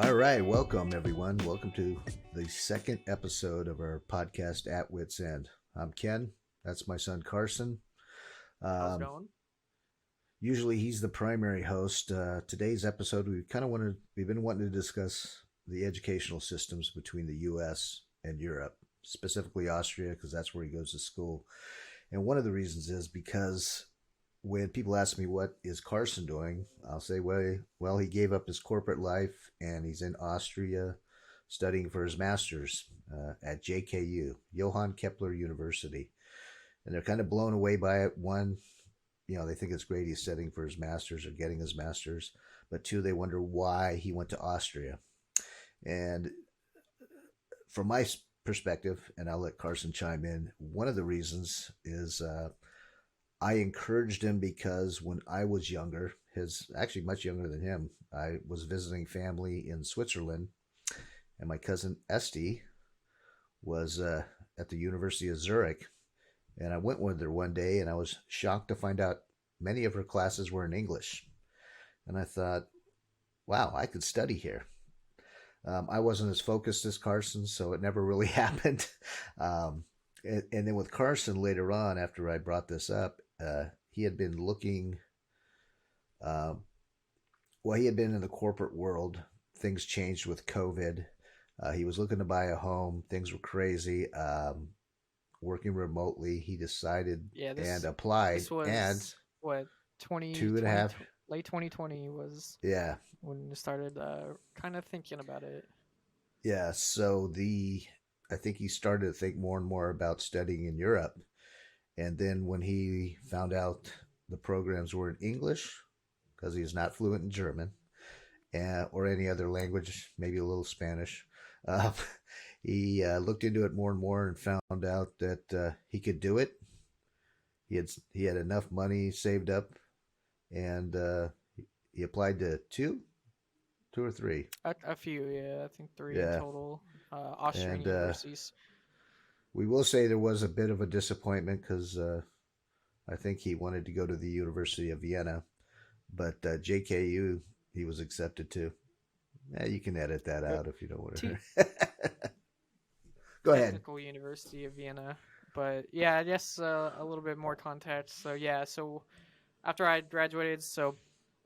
All right, welcome everyone. Welcome to the second episode of our podcast at Witt's End. I'm Ken. That's my son Carson. How's it Um, going? Usually he's the primary host. Today's episode, we've been wanting to discuss the educational systems between the U.S. and Europe, specifically Austria, because that's where he goes to school. And one of the reasons is because when people ask me what is Carson doing, I'll say, well, he gave up his corporate life and he's in Austria studying for his master's at JKU, Johann Kepler University. And they're kind of blown away by it. One, they think it's great he's studying for his master's or getting his master's. But two, they wonder why he went to Austria. And from my perspective, and I'll let Carson chime in, one of the reasons is I encouraged him because when I was younger, his actually much younger than him, I was visiting family in Switzerland, and my cousin Esty was at the University of Zurich, and I went with her one day, and I was shocked to find out many of her classes were in English, and I thought, wow, I could study here. I wasn't as focused as Carson, so it never really happened. And then with Carson later on, after I brought this up, he had been looking. Uh, he had been in the corporate world. Things changed with COVID. He was looking to buy a home. Things were crazy. Working remotely, he decided Yeah, and this applied, this and was what two and a 2020, half. late 2020 was Yeah, when I started kind of thinking about it. yeah. I think he started to think more and more about studying in Europe. And then when he found out the programs were in English, because he's not fluent in German or any other language, maybe a little Spanish, uh, he looked into it more and more and found out that he could do it. He had enough money saved up, and he applied to two or three. A few, yeah, I think three in Yeah, total. Austrian and universities. we will say there was a bit of a disappointment because I think he wanted to go to the University of Vienna, but JKU he was accepted to. Yeah, you can edit that Yep. out if you don't want T- to. Go ahead. Technical University of Vienna. But yeah, I guess a little bit more context. So after I graduated, so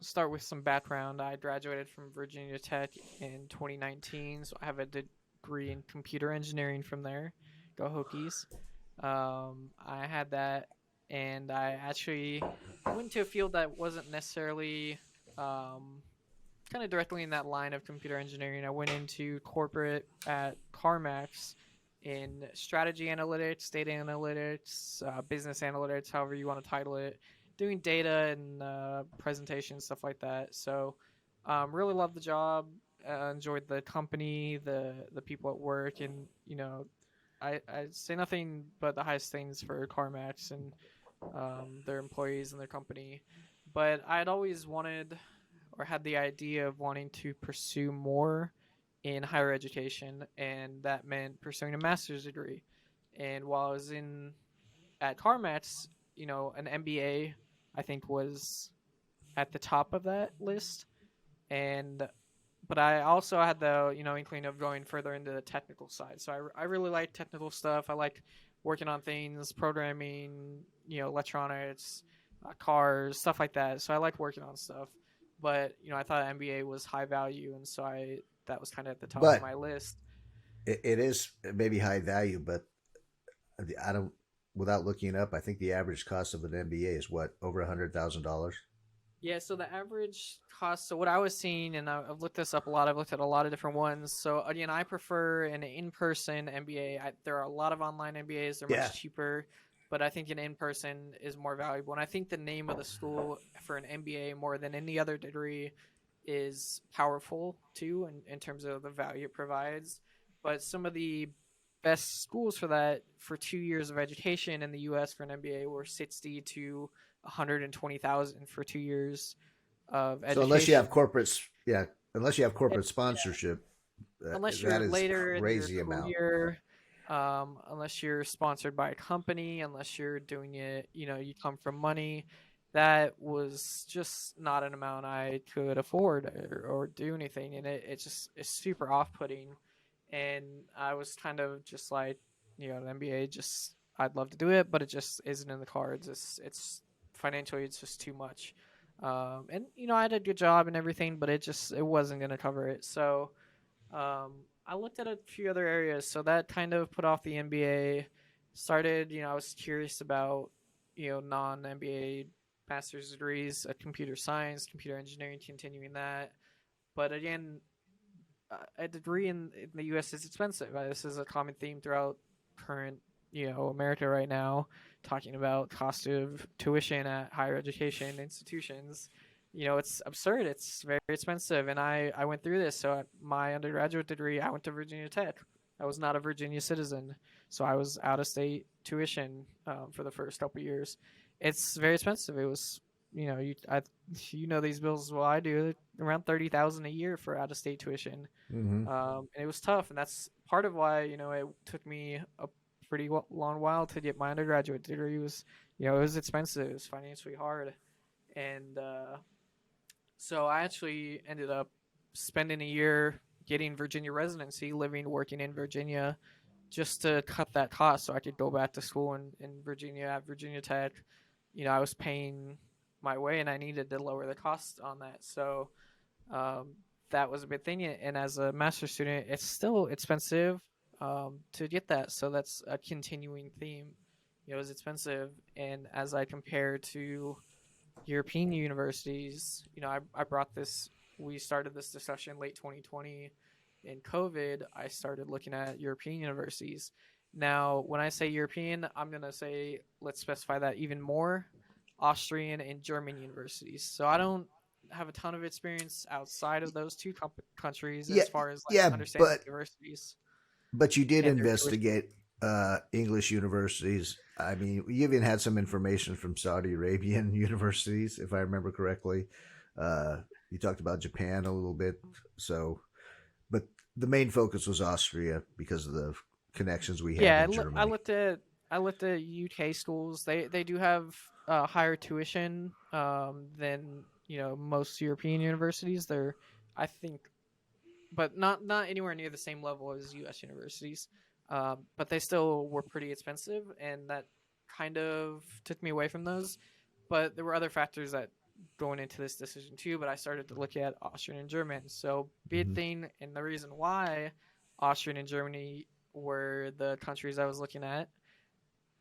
start with some background. I graduated from Virginia Tech in 2019, so I have a degree in computer engineering from there. Go Hokies. I had that, and I actually went to a field that wasn't necessarily um, kind of directly in that line of computer engineering. I went into corporate at CarMax in strategy analytics, data analytics, business analytics, however you want to title it, doing data and presentations, stuff like that. So, really loved the job. Enjoyed the company, the people at work, and I say nothing but the highest things for CarMax and their employees and their company. But I'd always wanted or had the idea of wanting to pursue more in higher education, and that meant pursuing a master's degree. And while I was in at CarMax, an MBA I think was at the top of that list, and but I also had the inkling of going further into the technical side. So I really like technical stuff. I like working on things, programming, electronics, cars, stuff like that. So I like working on stuff. But I thought MBA was high value, and so I that was kind of at the top of But my list. it is maybe high value, but I don't. Without looking it up, I think the average cost of an MBA is what, over $100,000. Yeah, so the average cost. So what I was seeing, and I've looked this up a lot. I've looked at a lot of different ones. So again, I prefer an in-person MBA. There are a lot of online MBAs. They're Yeah. much cheaper, but I think an in-person is more valuable. And I think the name of the school for an MBA more than any other degree is powerful too, in terms of the value it provides. But some of the best schools for that for 2 years of education in the U.S. for an MBA were 60 to 120,000 for 2 years of So unless you have education. unless you have And corporate yeah, sponsorship, unless that you're is later in your crazy amount. career, unless you're sponsored by a company, unless you're doing it, you come from money. that was just not an amount I could afford or do anything, and it just is super off-putting. And I was kind of just like, the NBA, just I'd love to do it, but it just isn't in the cards. It's financially, it's just too much. And I had a good job and everything, but it wasn't gonna cover it. So I looked at a few other areas, so that kind of put off the NBA. Started, I was curious about, non NBA master's degrees, computer science, computer engineering, continuing that. But again, a degree in the U.S. is expensive. This is a common theme throughout current, America right now, talking about cost of tuition at higher education institutions. It's absurd. It's very expensive, and I went through this. So at my undergraduate degree, I went to Virginia Tech. I was not a Virginia citizen, so I was out of state tuition for the first couple of years. It's very expensive. It was, these bills as well. I do around 30,000 a year for out of state tuition. Mm-hmm. And it was tough, and that's part of why it took me a pretty long while to get my undergraduate degree. Was it was expensive, it was financially hard, and so I actually ended up spending a year getting Virginia residency, living working in Virginia, just to cut that cost, so I could go back to school in Virginia at Virginia Tech. I was paying my way, and I needed to lower the cost on that, so um, that was a big thing. And as a master's student, it's still expensive to get that. So that's a continuing theme. It's expensive. And as I compare to European universities, I brought this, we started this discussion late 2020 in COVID. I started looking at European universities. Now, when I say European, I'm going to say, let's specify that even more, Austrian and German universities. So I don't have a ton of experience outside of those two countries Yeah, as far as like yeah, understanding but universities you did and their tuition. investigate English universities. I mean, you even had some information from Saudi Arabian universities, if I remember correctly. You talked about Japan a little bit, so but the main focus was Austria because of the connections we have Yeah, in I Germany. looked at UK schools. They do have higher tuition than most European universities. They're, I think, but not anywhere near the same level as U.S. universities. But they still were pretty expensive, and that kind of took me away from those. But there were other factors that going into this decision too. But I started to look at Austrian and German. So big Hmm. thing, and the reason why Austrian and Germany were the countries I was looking at,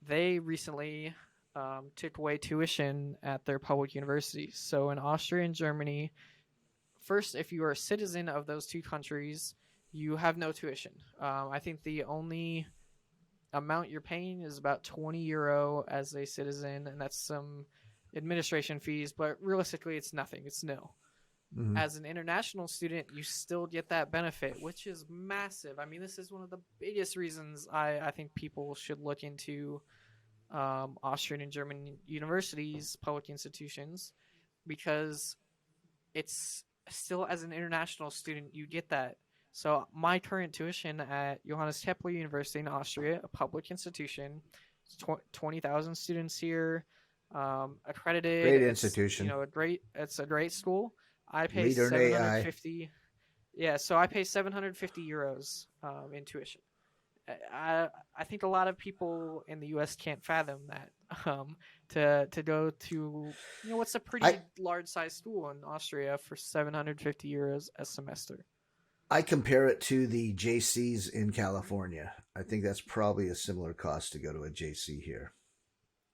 they recently took away tuition at their public universities. So in Austria and Germany, first, if you are a citizen of those two countries, you have no tuition. I think the only amount you're paying is about €20 as a citizen, and that's some administration fees, but realistically, it's nothing. It's nil. Hmm. As an international student, you still get that benefit, which is massive. I mean, this is one of the biggest reasons I think people should look into Austrian and German universities, public institutions, because it's still, as an international student, you get that. So my current tuition at Johannes Kepler University in Austria, a public institution, 20,000 students here, accredited. Great It's institution. it's a great school. I pay Leader in AI. 750. Yeah, so I pay €750 in tuition. I think a lot of people in the U.S. can't fathom that. To go to what's a I pretty large size school in Austria for €750 a semester. I compare it to the JCs in California. I think that's probably a similar cost to go to a JC here.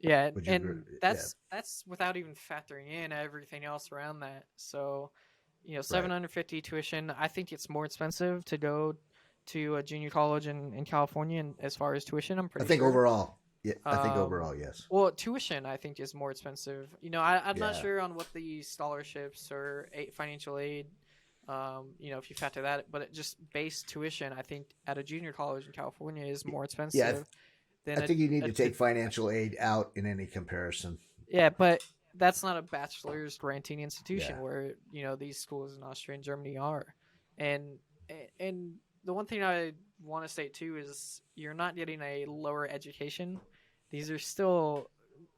Yeah, Would you agree? and Yeah, that's without even factoring in everything else around that. So, right. 750 tuition. I think it's more expensive to go to a junior college in California, and as far as tuition, I'm I pretty think sure. overall, yeah, I think Um, overall, yes. well, tuition I think is more expensive. I'm not Yeah, sure on what the scholarships or financial aid, if you factor that, but just base tuition, I think at a junior college in California is more yeah. expensive than I think you need a to take financial aid out in any comparison. yeah, but that's not a bachelor's granting Yeah, institution where these schools in Austria and Germany are, and and the one thing I want to say too is you're not getting a lower education. These are still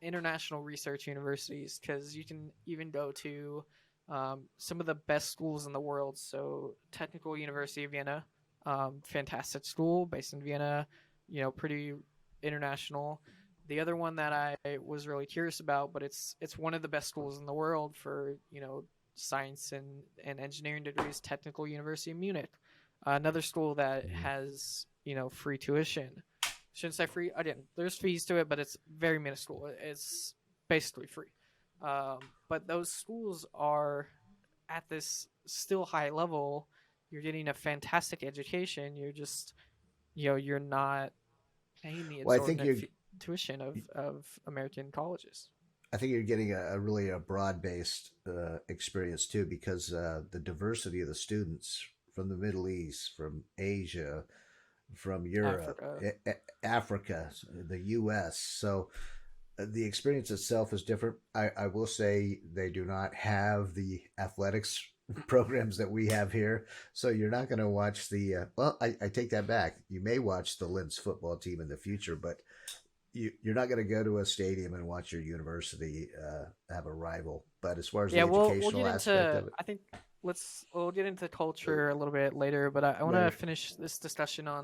international research universities, because you can even go to some of the best schools in the world. So, Technical University of Vienna, fantastic school based in Vienna, pretty international. The other one that I was really curious about, but it's one of the best schools in the world for science and engineering degrees, Technical University of Munich, another school that has free tuition. Shouldn't say free. Again, there's fees to it, but it's very minuscule. It's basically free. But those schools are at this still high level. You're getting a fantastic education. You're just, you're not paying the Well, I think exorbitant tuition of American colleges. I think you're getting a really a broad based experience too, because the diversity of the students from the Middle East, from Asia, from Europe, Africa. Africa, the U.S. So the experience itself is different. I will say they do not have the athletics programs that we have here. So you're not going to watch the, well, I take that back. You may watch the Linz football team in the future, but you're not going to go to a stadium and watch your university have a rival. But as far as Yeah, the we'll educational get aspect into. of it, I think we'll get into culture a little bit later, but I want to later. finish this discussion on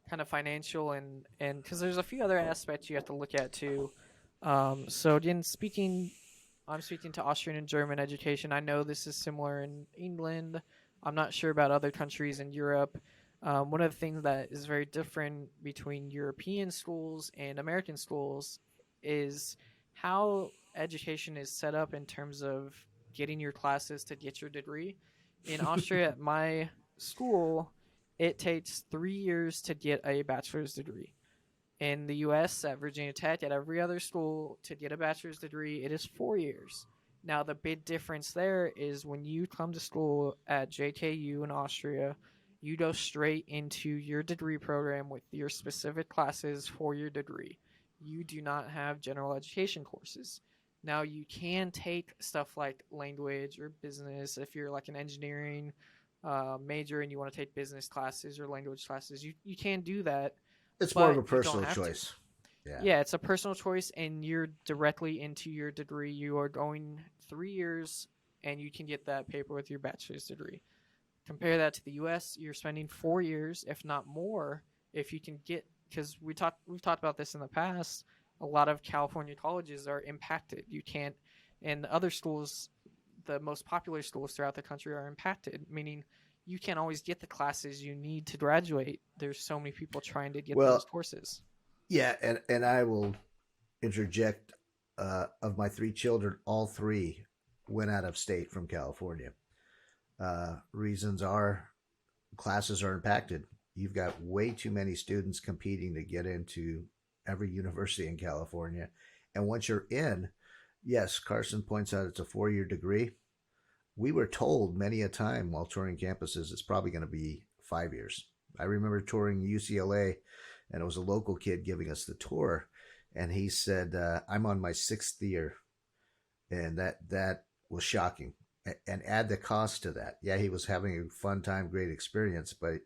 kind of financial and because there's a few other aspects you have to look at too. So again, I'm speaking to Austrian and German education. I know this is similar in England. I'm not sure about other countries in Europe. One of the things that is very different between European schools and American schools is how education is set up in terms of getting your classes to get your degree. In Austria, at my school, it takes 3 years to get a bachelor's degree. In the US, at Virginia Tech, at every other school, to get a bachelor's degree, it is 4 years. Now, the big difference there is when you come to school at JKU in Austria, you go straight into your degree program with your specific classes for your degree. You do not have general education courses. Now, you can take stuff like language or business if you're like an engineering major and you want to take business classes or language classes. You can do that, It's more of but a you don't personal have to. choice. Yeah. Yeah, it's a personal choice, and you're directly into your degree. You are going 3 years, and you can get that paper with your bachelor's degree. Compare that to the U.S., you're spending 4 years, if not more, if you can get, because we've talked about this in the past. A lot of California colleges are impacted. You can't, and other schools, the most popular schools throughout the country are impacted, meaning you can't always get the classes you need to graduate. There's so many people trying to get those Well, courses. yeah, and I will interject. Of my three children, all three went out of state from California. Reasons are classes are impacted. You've got way too many students competing to get into every university in California. And once you're in, yes, Carson points out it's a 4 year degree. We were told many a time while touring campuses it's probably going to be 5 years. I remember touring UCLA, and it was a local kid giving us the tour, and he said, "I'm on my 6th year," and that was shocking. And add the cost to that. Yeah, he was having a fun time, great experience, but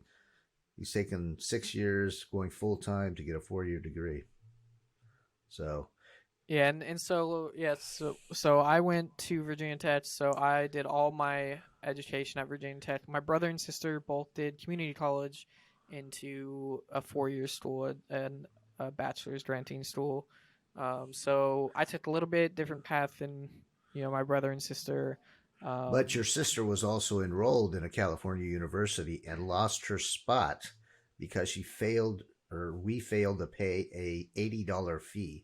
he's taken 6 years going full time to get a 4 year degree. So Yeah, and so yeah, so I went to Virginia Tech, so I did all my education at Virginia Tech. My brother and sister both did community college into a 4 year school and a bachelor's granting school. So I took a little bit different path than my brother and sister. but your sister was also enrolled in a California university and lost her spot because she failed or we failed to pay a $80 fee,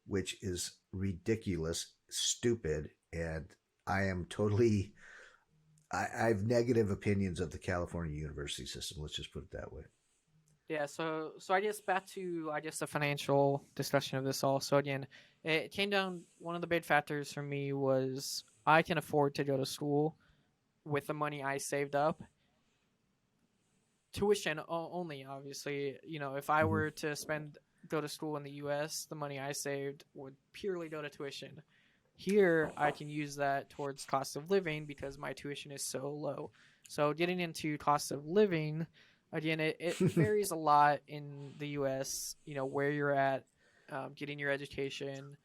which is ridiculous, stupid, and I am totally I have negative opinions of the California university system. Let's just put it that way. Yeah, so I guess back to the financial discussion of this all. So again, it came down. One of the big factors for me was I can afford to go to school with the money I saved up. Tuition only, obviously. If I Mm-hmm. were to go to school in the U.S., the money I saved would purely go to tuition. Here, I can use that towards cost of living because my tuition is so low. So getting into cost of living, again, it varies a lot in the U.S. Where you're at, getting your education.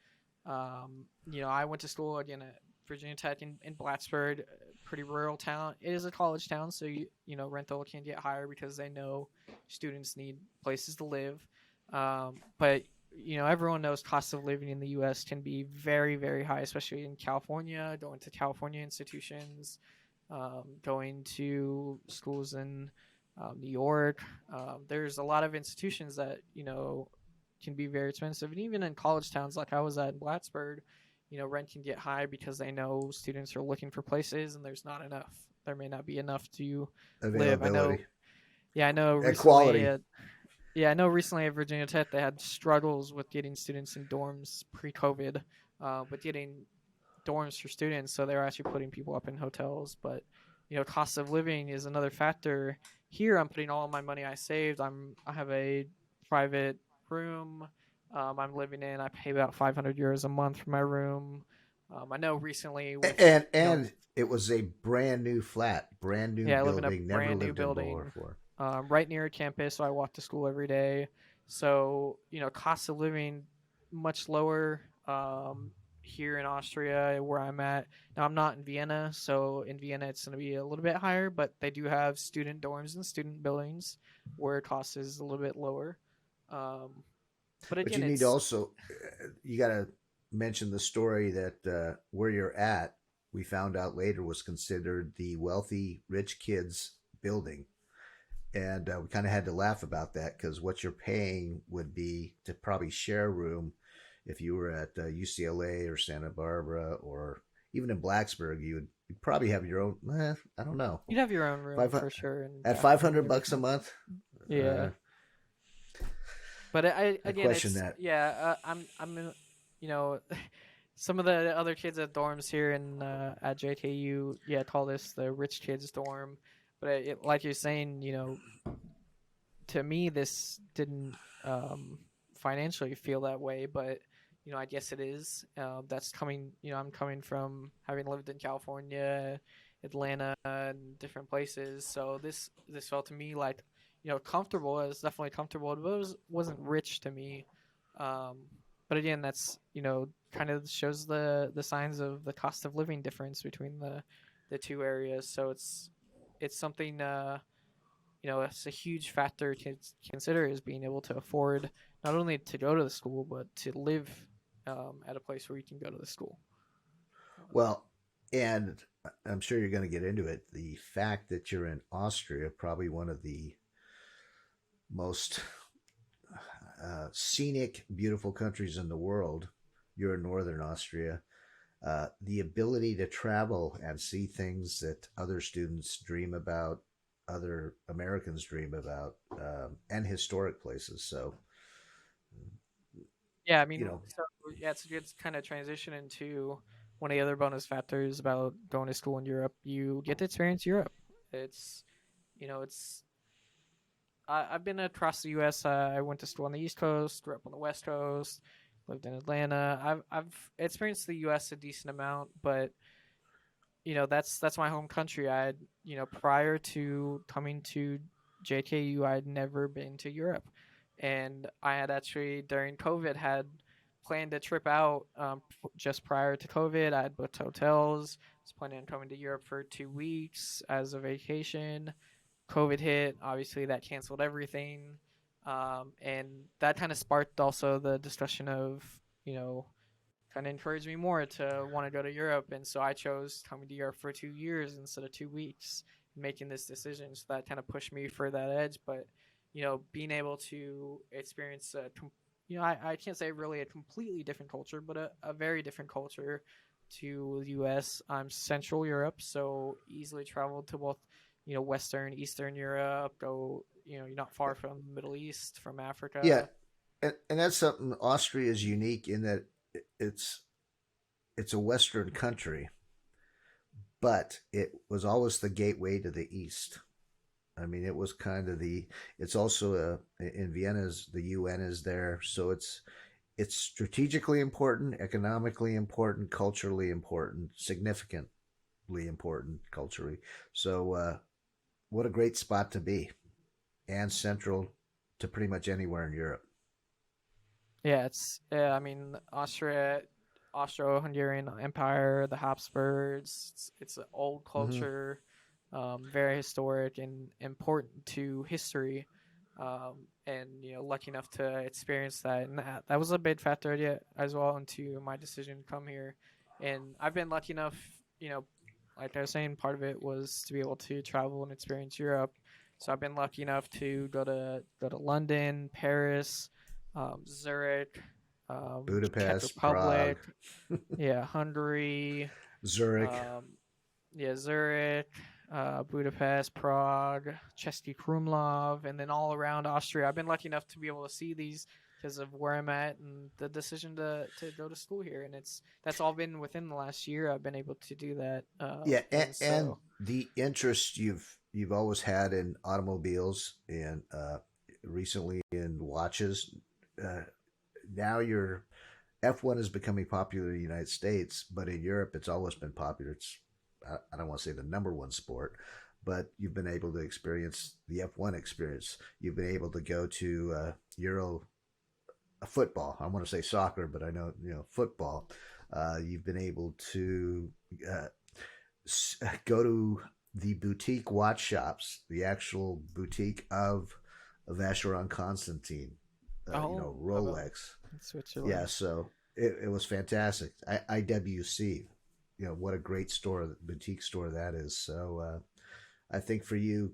I went to school again at Virginia Tech in Blacksburg, pretty rural town. It is a college town, so rental can get higher because they know students need places to live. But everyone knows cost of living in the U.S. can be very, very high, especially in California. Going to California institutions, going to schools in New York. There's a lot of institutions that can be very expensive, and even in college towns like I was at in Plattsburgh, rent can get high because they know students are looking for places and there's not enough. There may not be enough to live. I know. Availability, Yeah, I know recently. equality. Yeah, I know recently at Virginia Tech they had struggles with getting students in dorms pre-COVID, but getting dorms for students, so they were actually putting people up in hotels. But cost of living is another factor. Here, I'm putting all my money I saved. I have a private room. I'm living in. I pay about 500 euros a month for my room. I know recently with And it was a brand new flat, brand new yeah, I live in a building, never brand new lived in building before. right near campus, so I walk to school every day. So cost of living much lower here in Austria where I'm at. Now I'm not in Vienna, so in Vienna it's going to be a little bit higher, but they do have student dorms and student buildings where cost is a little bit lower. Um, but But again, you need to it's also, you got to mention the story that where you're at, we found out later was considered the wealthy rich kids building. And we kind of had to laugh about that because what you're paying would be to probably share a room if you were at UCLA or Santa Barbara or even in Blacksburg. You'd probably have your own. I don't know. you'd have your own room Five for sure and at bathroom and $500 a everything. month. Yeah. Uh, But I again, question it's that. yeah. You know, some of the other kids at dorms here in at JKU, yeah, call this the rich kids dorm. But like you're saying, to me, this didn't financially feel that way, but I guess it is. That's coming. I'm coming from having lived in California, Atlanta, and different places. So this felt to me like comfortable. It was definitely comfortable, but wasn't rich to me. Um, but again, that's kind of shows the signs of the cost of living difference between the two areas. So it's something it's a huge factor to consider is being able to afford not only to go to the school but to live at a place where you can go to the school. Well, and I'm sure you're going to get into it. The fact that you're in Austria, probably one of the most scenic, beautiful countries in the world. You're in northern Austria. The ability to travel and see things that other students dream about, other Americans dream about, and historic places. So, Yeah, I you mean, know, so yeah, it's a good kind of transition into one of the other bonus factors about going to school in Europe. You get to experience Europe. It's it's I've been across the U.S. I went to school on the East Coast, grew up on the West Coast, lived in Atlanta. I've experienced the U.S. a decent amount, but that's my home country. I had prior to coming to JKU, I'd never been to Europe, and I had actually during COVID had planned a trip out just prior to COVID. I had booked hotels. Was planning on coming to Europe for 2 weeks as a vacation. COVID hit. Obviously, that canceled everything, and that kind of sparked also the discussion of you know kind of encouraged me more to want to go to Europe. And so I chose coming to Europe for 2 years instead of 2 weeks, making this decision. So that kind of pushed me for that edge. But, being able to experience, I can't say really a completely different culture, but a very different culture to the US. I'm Central Europe, so easily traveled to both, Western, Eastern Europe, go, you're not far from the Middle East, from yeah, Africa. and that's something. Austria is unique in that it's it's a Western country, but it was always the gateway to the East. I mean, it was kind of the. It's also in Vienna's the UN is there, so it's strategically important, economically important, culturally important, significantly important culturally. So, what a great spot to be, and central to pretty much anywhere in Europe. Yeah, I mean, Austria. Austro-Hungarian Empire, the Habsburgs. It's an old Hmm. culture, very historic and important to history. And lucky enough to experience that, and that was a big factor as well into my decision to come here. And I've been lucky enough, like I was saying, part of it was to be able to travel and experience Europe. So I've been lucky enough to go to London, Paris, Zurich, Czech Budapest, Prague, Republic, yeah, Hungary, Zurich. um, yeah, Zurich, Budapest, Prague, Český Krumlov, and then all around Austria. I've been lucky enough to be able to see these because of where I'm at and the decision to go to school here. And that's all been within the last year. I've been able to do that. Yeah, And and so, the interest you've always had in automobiles and recently in watches. Uh, Now your F1 is becoming popular in the United States, but in Europe it's always been popular. It's I don't want to say the number one sport, but you've been able to experience the F1 experience. You've been able to go to Euro football. I want to say soccer, but I know football. You've been able to uh, go to the boutique watch shops, the actual boutique of Vacheron Constantine, oh, how about Rolex. Yeah, Switzerland? so it was fantastic. IWC, what a great store, boutique store that is. So I think for you,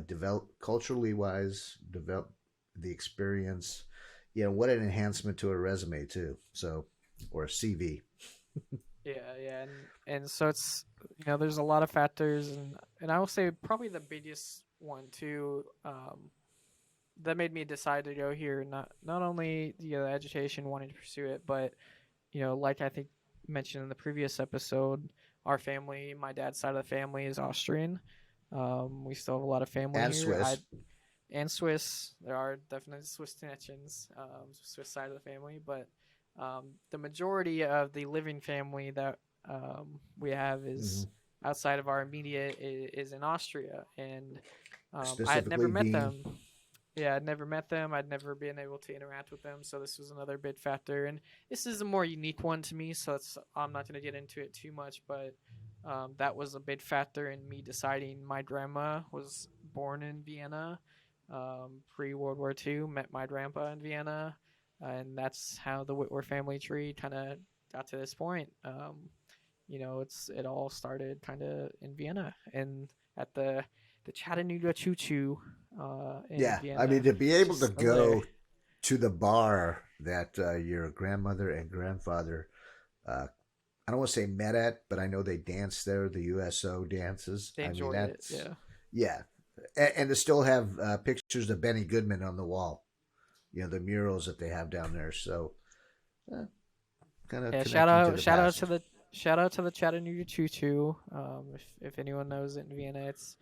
develop culturally wise, develop the experience. What an enhancement to a resume too. So or a CV. Yeah, yeah, and so it's there's a lot of factors, and I will say probably the biggest one too. That made me decide to go here. Not only the education, wanting to pursue it, but like I think mentioned in the previous episode, our family, my dad's side of the family is Austrian. We still have a lot of family And here. I Swiss. and Swiss. There are definitely Swiss connections, Swiss side of the family, but the majority of the living family that we have Hmm. is outside of our immediate is in Austria, and I had never Specifically met Wien. them. Yeah, I'd never met them. I'd never been able to interact with them, so this was another big factor. And this is a more unique one to me, so I'm not going to get into it too much, but that was a big factor in me deciding. My grandma was born in Vienna, pre World War II. Met my grandpa in Vienna, and that's how the Whitwer family tree kind of got to this point. It all started kind of in Vienna and at the Chattanooga Choo Choo in Yeah, I mean Vienna, to be which able is to still there. go to the bar that your grandmother and grandfather, uh, I don't want to say met at, but I know they danced there, the USO dances. They I mean, enjoyed it. that's, Yeah. yeah. And to still have pictures of Benny Goodman on the wall, the murals that they have down there. So, uh, kind of Yeah. connecting to the past. Shout out to the Chattanooga Choo Choo. If anyone knows it in Vienna, it's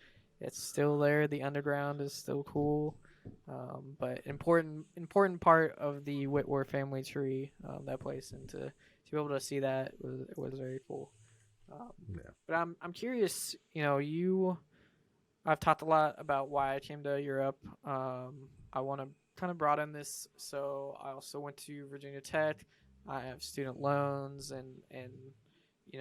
still there. The underground is still cool. But important part of the Whitworth family tree, that place, and to be able to see that was very cool. Um, Yeah. but I'm curious. I've talked a lot about why I came to Europe. I want to kind of broaden this. So I also went to Virginia Tech. I have student loans, and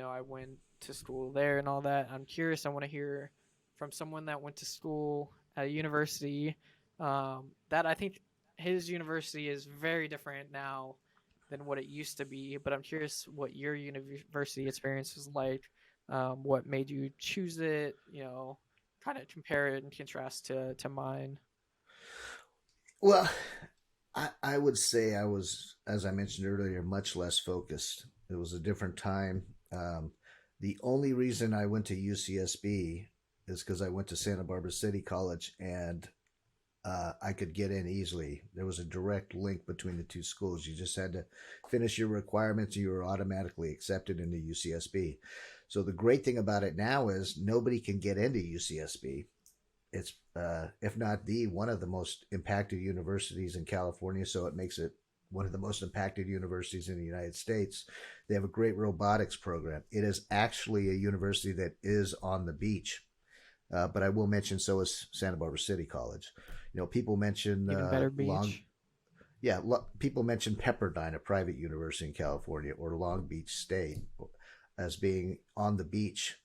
I went to school there and all that. I'm curious. I want to hear from someone that went to school at a university, that I think his university is very different now than what it used to be. But I'm curious what your university experience was like. What made you choose it? Kind of compare it and contrast to mine. Well, I would say I was, as I mentioned earlier, much less focused. It was a different time. The only reason I went to UCSB is because I went to Santa Barbara City College and I could get in easily. There was a direct link between the two schools. You just had to finish your requirements and you were automatically accepted into UCSB. So the great thing about it now is nobody can get into UCSB. It's if not the one of the most impacted universities in California, so it makes it one of the most impacted universities in the United States. They have a great robotics program. It is actually a university that is on the beach, but I will mention so is Santa Barbara City College. People mention Even better Long. beach. Yeah, people mention Pepperdine, a private university in California, or Long Beach State as being on the beach.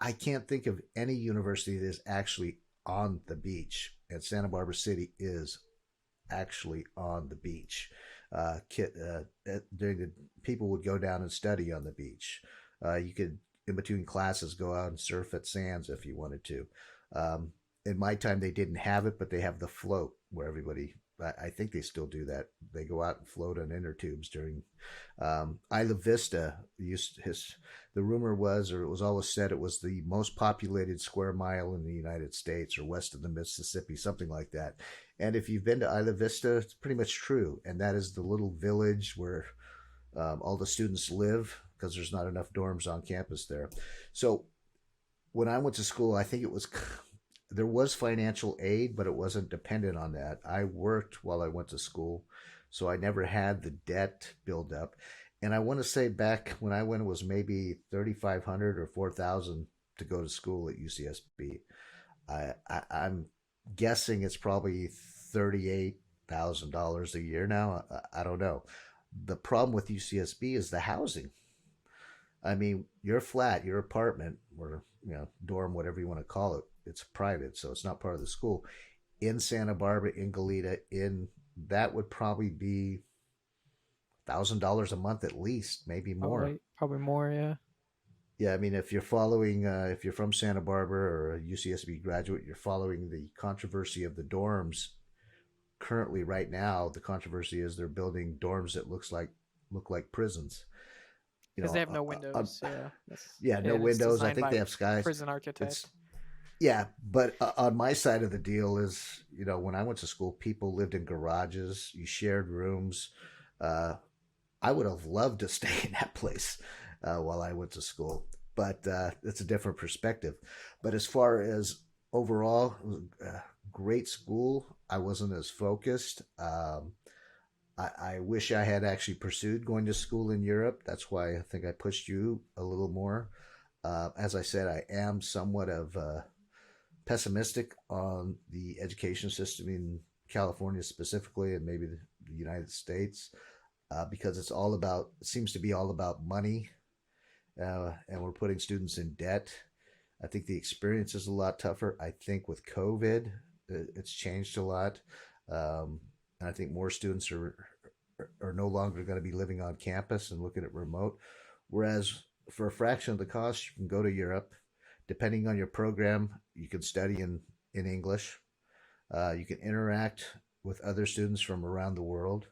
I can't think of any university that is actually on the beach, and Santa Barbara City is actually on the beach. During the people would go down and study on the beach. You could, in between classes, go out and surf at Sands if you wanted to. In my time, they didn't have it, but they have the float where everybody. I think they still do that. They go out and float on inner tubes during Isla Vista. The rumor was, or it was always said, it was the most populated square mile in the United States, or west of the Mississippi, something like that. And if you've been to Isla Vista, it's pretty much true. And that is the little village where all the students live because there's not enough dorms on campus there. So when I went to school, I think there was financial aid, but it wasn't dependent on that. I worked while I went to school, so I never had the debt build up. And I want to say back when I went, it was maybe 3,500 or 4,000 to go to school at UCSB. I'm guessing it's probably $38,000 a year now. I don't know. The problem with UCSB is the housing. I mean, your flat, your apartment, or dorm, whatever you want to call it, it's private, so it's not part of the school. In Santa Barbara, in Goleta, in that would probably be $1,000 a month at least, maybe more. Probably more, yeah. Yeah, I mean, if you're from Santa Barbara or a UCSB graduate, you're following the controversy of the dorms. Currently, right now, the controversy is they're building dorms that look like prisons. Because they have no windows. Yeah, yeah, no and it's windows. I designed think by they have skies. prison architect. It's Yeah, but on my side of the deal is, when I went to school, people lived in garages. You shared rooms. Uh, I would have loved to stay in that place while I went to school, but it's a different perspective. But as far as overall, it was a great school. I wasn't as focused. I wish I had actually pursued going to school in Europe. That's why I think I pushed you a little more. As I said, I am somewhat of pessimistic on the education system in California specifically, and maybe the United States, because it seems to be all about money, and we're putting students in debt. I think the experience is a lot tougher. I think with COVID, it's changed a lot. And I think more students are no longer going to be living on campus and looking at remote. Whereas for a fraction of the cost, you can go to Europe. Depending on your program, you can study in English. You can interact with other students from around the world,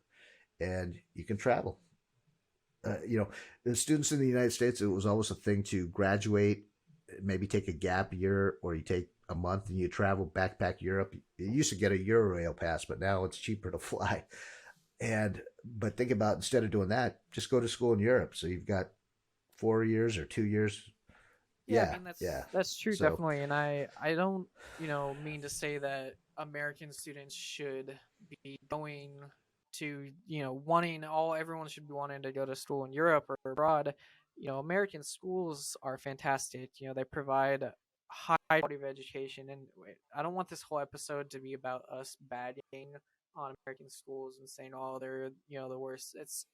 and you can travel. The students in the United States, it was always a thing to graduate, maybe take a gap year, or you take a month and you travel backpack Europe. You used to get a Eurail pass, but now it's cheaper to fly. But think about, instead of doing that, just go to school in Europe. So you've got 4 years or 2 years. Yeah, I Yeah, mean yeah. that's true, So definitely, and I don't mean to say that American students should be going to wanting all everyone should be wanting to go to school in Europe or abroad. American schools are fantastic. They provide high quality of education, and I don't want this whole episode to be about us bagging on American schools and saying, oh, they're the worst. It's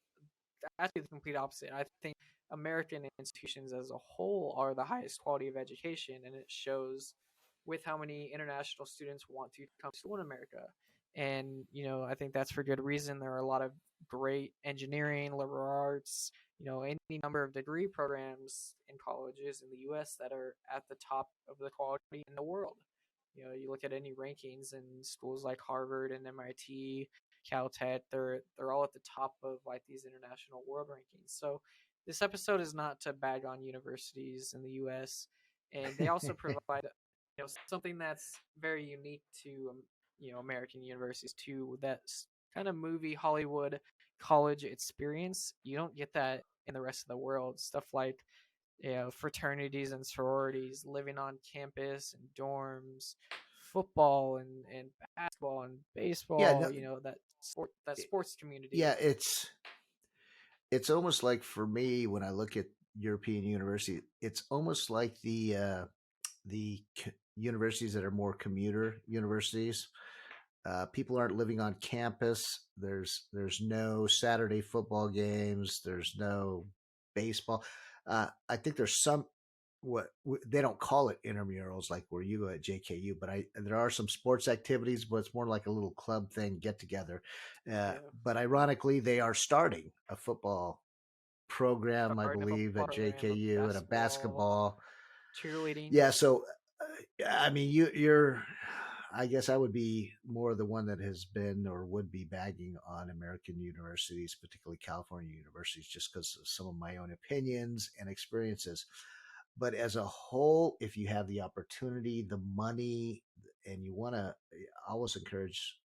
actually the complete opposite. I think American institutions as a whole are the highest quality of education, and it shows with how many international students want to come to school in America. And I think that's for good reason. There are a lot of great engineering, liberal arts, any number of degree programs in colleges in the U.S. that are at the top of the quality in the world. You look at any rankings and schools like Harvard and MIT, Caltech, they're all at the top of like these international world rankings. So this episode is not to bag on universities in the U.S. and they also provide something that's very unique to American universities too. That kind of movie Hollywood college experience. You don't get that in the rest of the world. Stuff like fraternities and sororities, living on campus and dorms, football and basketball and yeah, baseball. no, That sports community. yeah. It's almost like, for me, when I look at European university, it's almost like the universities that are more commuter universities. People aren't living on campus. There's no Saturday football games. There's no baseball. I think there's some they don't call it intramurals like where you go at JKU, but I there are some sports activities, but it's more like a little club thing, get together. Yeah. But ironically, they are starting a football program, I Starting a believe, football at program, a JKU and a basketball, basketball. cheerleading. Yeah, so I mean, you're. I guess I would be more the one that has been or would be bagging on American universities, particularly California universities, just because of some of my own opinions and experiences. But as a whole, if you have the opportunity, the money, and you want to, I always encourage,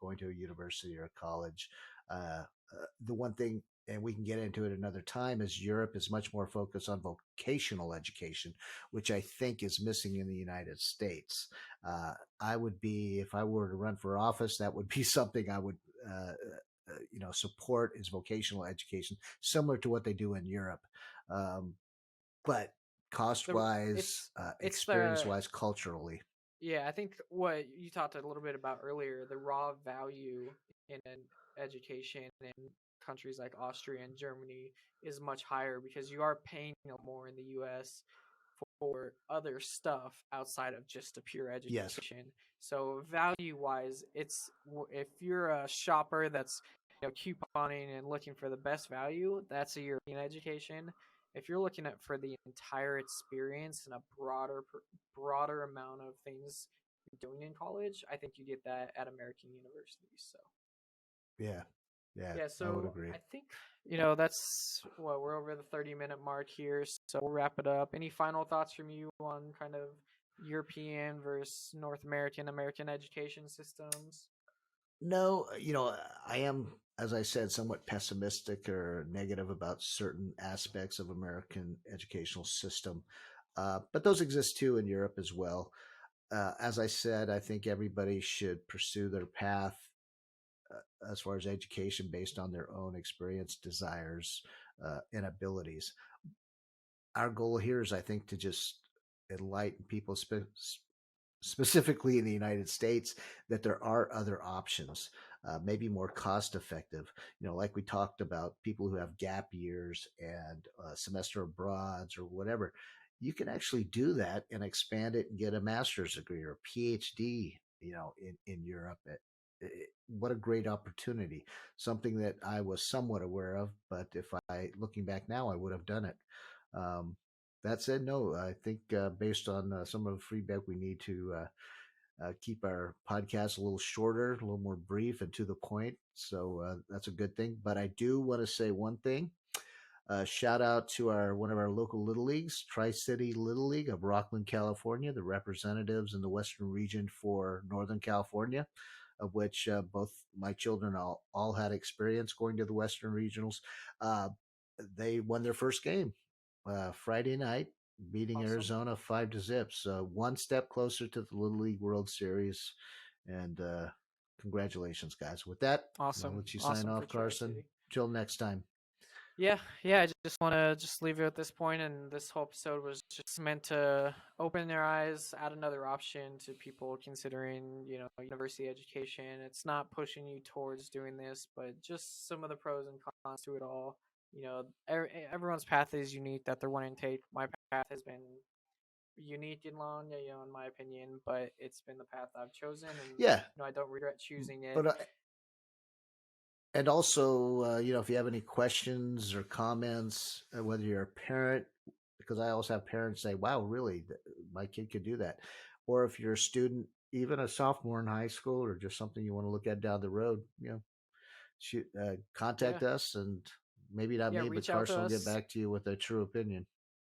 going to a university or a college. The one thing, and we can get into it another time, is Europe is much more focused on vocational education, which I think is missing in the United States. I would be, if I were to run for office, that would be something I would, support is vocational education, similar to what they do in Europe. But cost The wise, it's experience the wise, culturally, Yeah, I think what you talked a little bit about earlier, the raw value in an education in countries like Austria and Germany is much higher because you are paying more in the US for other stuff outside of just a pure yes, education. So value wise, if you're a shopper that's couponing and looking for the best value, that's a European education. If you're looking at for the entire experience and a broader amount of things you're doing in college, I think you get that at American universities. So yeah, yeah, yeah, I would so agree. I think that's what we're over the 30-minute mark here, so we'll wrap it up. Any final thoughts from you on kind of European versus North American education systems? No, I am, as I said, somewhat pessimistic or negative about certain aspects of American educational system, but those exist too in Europe as well. As I said, I think everybody should pursue their path as far as education based on their own experience, desires, and abilities. Our goal here is, I think, to just enlighten people, specifically in the United States, that there are other options, maybe more cost effective. Like we talked about, people who have gap years and semester abroads or whatever. You can actually do that and expand it and get a master's degree or a PhD. In Europe. What a great opportunity! Something that I was somewhat aware of, but if I, looking back now, I would have done it. Um, that said, no, I think based on some of the feedback, we need to keep our podcast a little shorter, a little more brief and to the point. So that's a good thing. But I do want to say one thing. Shout out to our one of our local little leagues, Tri City Little League of Rockland, California, the representatives in the Western region for Northern California, of which both my children all had experience going to the Western regionals. Uh, they won their first game Friday night, beating Awesome. Arizona 5-0. So one step closer to the Little League World Series, and congratulations, guys! With that, I'll Awesome. let you sign Awesome for off, Tri Carson. City. Till next time. Yeah, I just want to just leave it at this point, and this whole episode was just meant to open their eyes, add another option to people considering, university education. It's not pushing you towards doing this, but just some of the pros and cons to it all. Everyone's path is unique that they're wanting to take. My path has been unique and long, in my opinion, but it's been the path I've chosen, and Yeah, I don't regret choosing it. but and also, if you have any questions or comments, whether you're a parent, because I also have parents say, "Wow, really, my kid could do that," or if you're a student, even a sophomore in high school, or just something you want to look at down the road, shoot, Yeah, contact us, and maybe not yeah, me, but reach out to Carson will get us. back to you with a true opinion.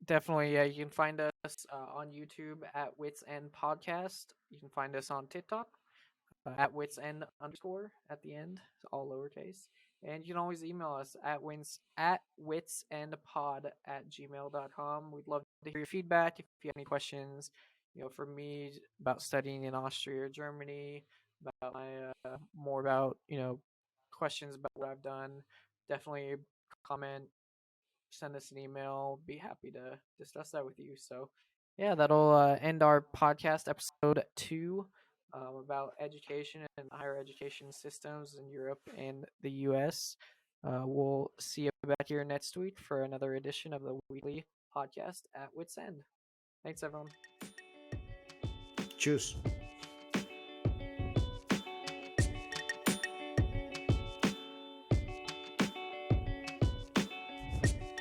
Definitely, yeah. You can find us on YouTube at Wits End Podcast. You can find us on TikTok at Wits End underscore at the end, all lowercase. And you can always email us at witsendpod@gmail.com. We'd love to hear your feedback if you have any questions. For me about studying in Austria or Germany, about my more about questions about what I've done. Definitely comment, send us an email. Be happy to discuss that with you. So, yeah, that'll end our podcast episode 2. about education and higher education systems in Europe and the US. We'll see you back here next week for another edition of the weekly podcast at Witt's End. Thanks, everyone. Cheers.